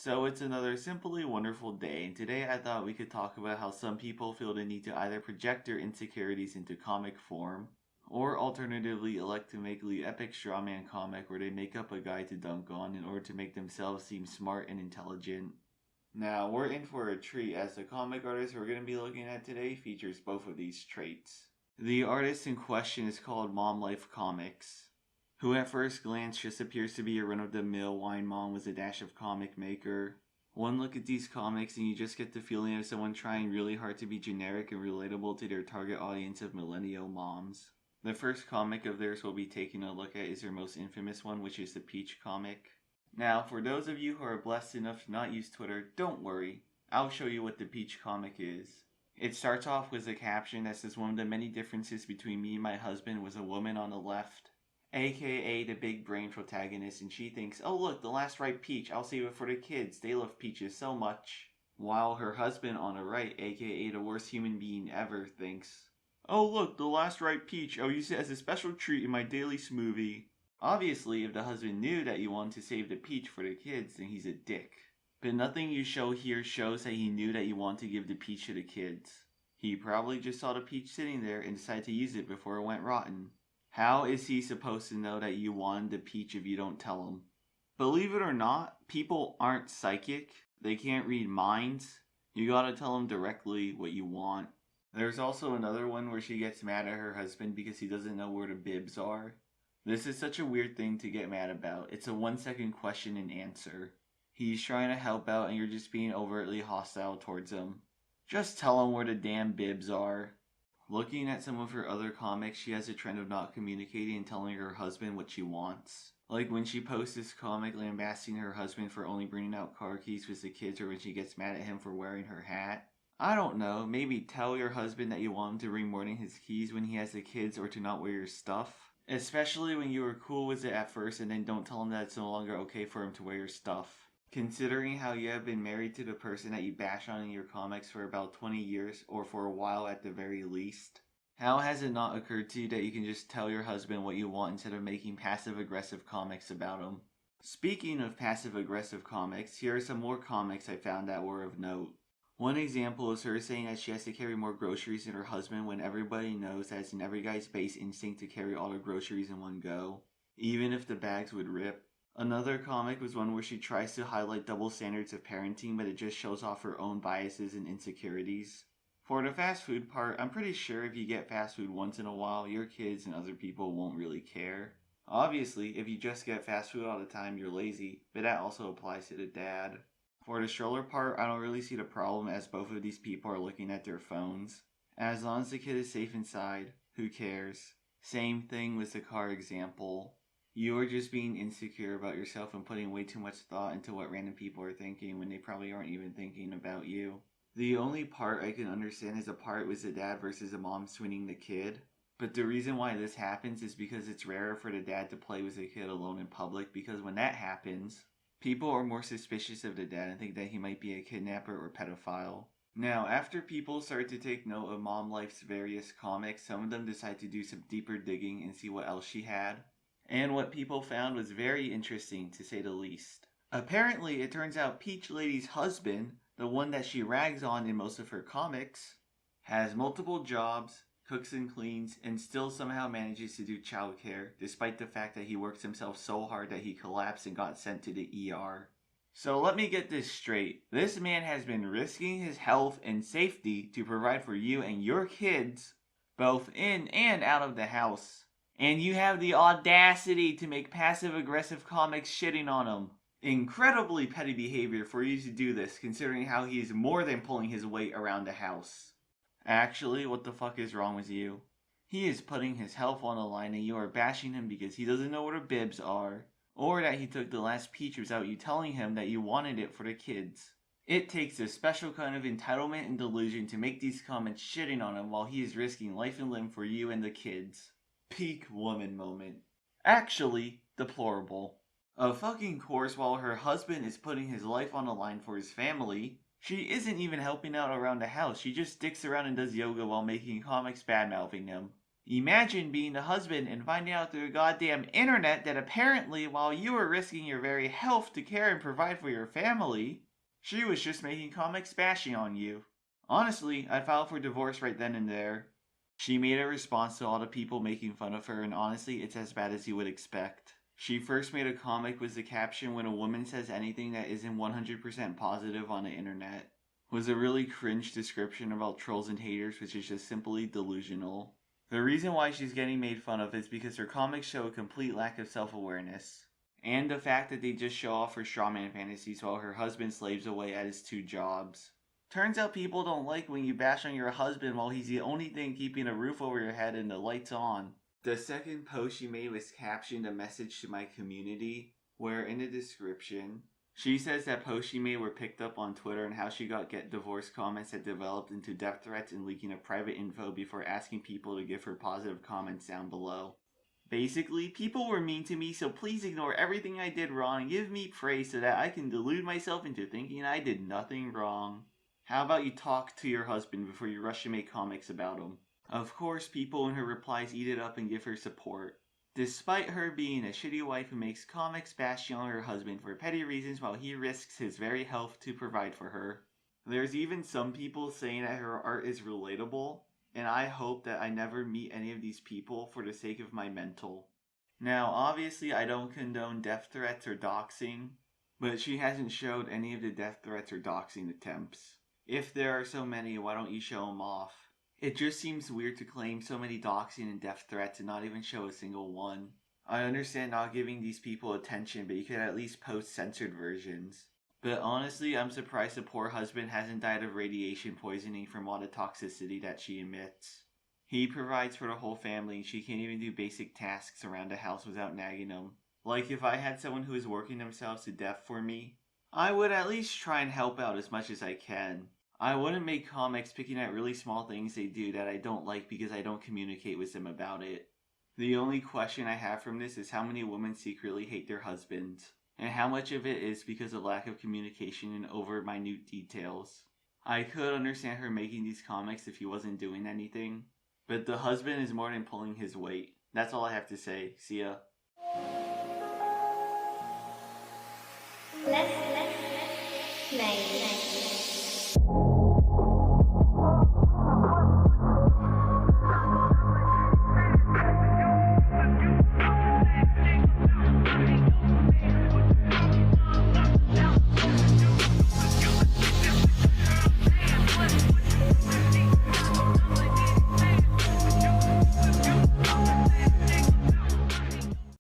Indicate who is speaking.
Speaker 1: So it's another simply wonderful day, and today I thought we could talk about how some people feel the need to either project their insecurities into comic form, or alternatively elect to make the epic strawman comic where they make up a guy to dunk on in order to make themselves seem smart and intelligent. Now, we're in for a treat as the comic artist we're going to be looking at today features both of these traits. The artist in question is called MomLife Comics, who at first glance just appears to be a run-of-the-mill wine mom with a dash of comic maker. One look at these comics and you just get the feeling of someone trying really hard to be generic and relatable to their target audience of millennial moms. The first comic of theirs we'll be taking a look at is their most infamous one, which is the Peach comic. Now, for those of you who are blessed enough to not use Twitter, don't worry. I'll show you what the Peach comic is. It starts off with a caption that says one of the many differences between me and my husband was a woman on the left, aka the big brain protagonist, and she thinks, oh look, the last ripe peach, I'll save it for the kids, they love peaches so much. While her husband on the right, aka the worst human being ever, thinks, oh look, the last ripe peach, I'll use it as a special treat in my daily smoothie. Obviously, if the husband knew that you wanted to save the peach for the kids, then he's a dick. But nothing you show here shows that he knew that you want to give the peach to the kids. He probably just saw the peach sitting there and decided to use it before it went rotten. How is he supposed to know that you wanted the peach if you don't tell him? Believe it or not, people aren't psychic. They can't read minds. You gotta tell them directly what you want. There's also another one where she gets mad at her husband because he doesn't know where the bibs are. This is such a weird thing to get mad about. It's a 1-second question and answer. He's trying to help out and you're just being overtly hostile towards him. Just tell him where the damn bibs are. Looking at some of her other comics, she has a trend of not communicating and telling her husband what she wants. Like when she posts this comic lambasting her husband for only bringing out car keys with the kids, or when she gets mad at him for wearing her hat. I don't know, maybe tell your husband that you want him to bring more than his keys when he has the kids, or to not wear your stuff. Especially when you were cool with it at first and then don't tell him that it's no longer okay for him to wear your stuff. Considering how you have been married to the person that you bash on in your comics for about 20 years, or for a while at the very least, how has it not occurred to you that you can just tell your husband what you want instead of making passive-aggressive comics about him? Speaking of passive-aggressive comics, here are some more comics I found that were of note. One example is her saying that she has to carry more groceries than her husband when everybody knows that it's in every guy's base instinct to carry all the groceries in one go, even if the bags would rip. Another comic was one where she tries to highlight double standards of parenting, but it just shows off her own biases and insecurities. For the fast food part, I'm pretty sure if you get fast food once in a while, your kids and other people won't really care. Obviously, if you just get fast food all the time, you're lazy, but that also applies to the dad. For the stroller part, I don't really see the problem as both of these people are looking at their phones. As long as the kid is safe inside, who cares? Same thing with the car example. You are just being insecure about yourself and putting way too much thought into what random people are thinking when they probably aren't even thinking about you. The only part I can understand is the part with the dad versus the mom swinging the kid. But the reason why this happens is because it's rarer for the dad to play with the kid alone in public, because when that happens, people are more suspicious of the dad and think that he might be a kidnapper or pedophile. Now, after people started to take note of MomLife's various comics, some of them decided to do some deeper digging and see what else she had. And what people found was very interesting, to say the least. Apparently, it turns out Peach Lady's husband, the one that she rags on in most of her comics, has multiple jobs, cooks and cleans, and still somehow manages to do childcare, despite the fact that he works himself so hard that he collapsed and got sent to the ER. So let me get this straight. This man has been risking his health and safety to provide for you and your kids, both in and out of the house. And you have the audacity to make passive-aggressive comics shitting on him. Incredibly petty behavior for you to do this, considering how he is more than pulling his weight around the house. Actually, what the fuck is wrong with you? He is putting his health on the line and you are bashing him because he doesn't know where the bibs are, or that he took the last peach without you telling him that you wanted it for the kids. It takes a special kind of entitlement and delusion to make these comments shitting on him while he is risking life and limb for you and the kids. Peak woman moment. Actually, deplorable. Of fucking course, while her husband is putting his life on the line for his family, she isn't even helping out around the house. She just sticks around and does yoga while making comics bad-mouthing him. Imagine being the husband and finding out through the goddamn internet that apparently while you were risking your very health to care and provide for your family, she was just making comics bashing on you. Honestly, I'd file for divorce right then and there. She made a response to all the people making fun of her, and honestly, it's as bad as you would expect. She first made a comic with the caption, "When a woman says anything that isn't 100% positive on the internet," was a really cringe description about trolls and haters, which is just simply delusional. The reason why she's getting made fun of is because her comics show a complete lack of self-awareness, and the fact that they just show off her strawman fantasies while her husband slaves away at his 2 jobs. Turns out people don't like when you bash on your husband while he's the only thing keeping a roof over your head and the lights on. The second post she made was captioned "A message to my community," where in the description, she says that posts she made were picked up on Twitter and how she got get divorce comments that developed into death threats and leaking of private info before asking people to give her positive comments down below. Basically, people were mean to me, so please ignore everything I did wrong and give me praise so that I can delude myself into thinking I did nothing wrong. How about you talk to your husband before you rush to make comics about him? Of course, people in her replies eat it up and give her support, despite her being a shitty wife who makes comics bashing on her husband for petty reasons while he risks his very health to provide for her. There's even some people saying that her art is relatable, and I hope that I never meet any of these people for the sake of my mental. Now, obviously, I don't condone death threats or doxing, but she hasn't showed any of the death threats or doxing attempts. If there are so many, why don't you show them off? It just seems weird to claim so many doxing and death threats and not even show a single one. I understand not giving these people attention, but you could at least post censored versions. But honestly, I'm surprised the poor husband hasn't died of radiation poisoning from all the toxicity that she emits. He provides for the whole family and she can't even do basic tasks around the house without nagging him. Like if I had someone who is working themselves to death for me, I would at least try and help out as much as I can. I wouldn't make comics picking at really small things they do that I don't like because I don't communicate with them about it. The only question I have from this is how many women secretly hate their husbands, and how much of it is because of lack of communication and over minute details. I could understand her making these comics if he wasn't doing anything, but the husband is more than pulling his weight. That's all I have to say. See ya.
Speaker 2: Let's play.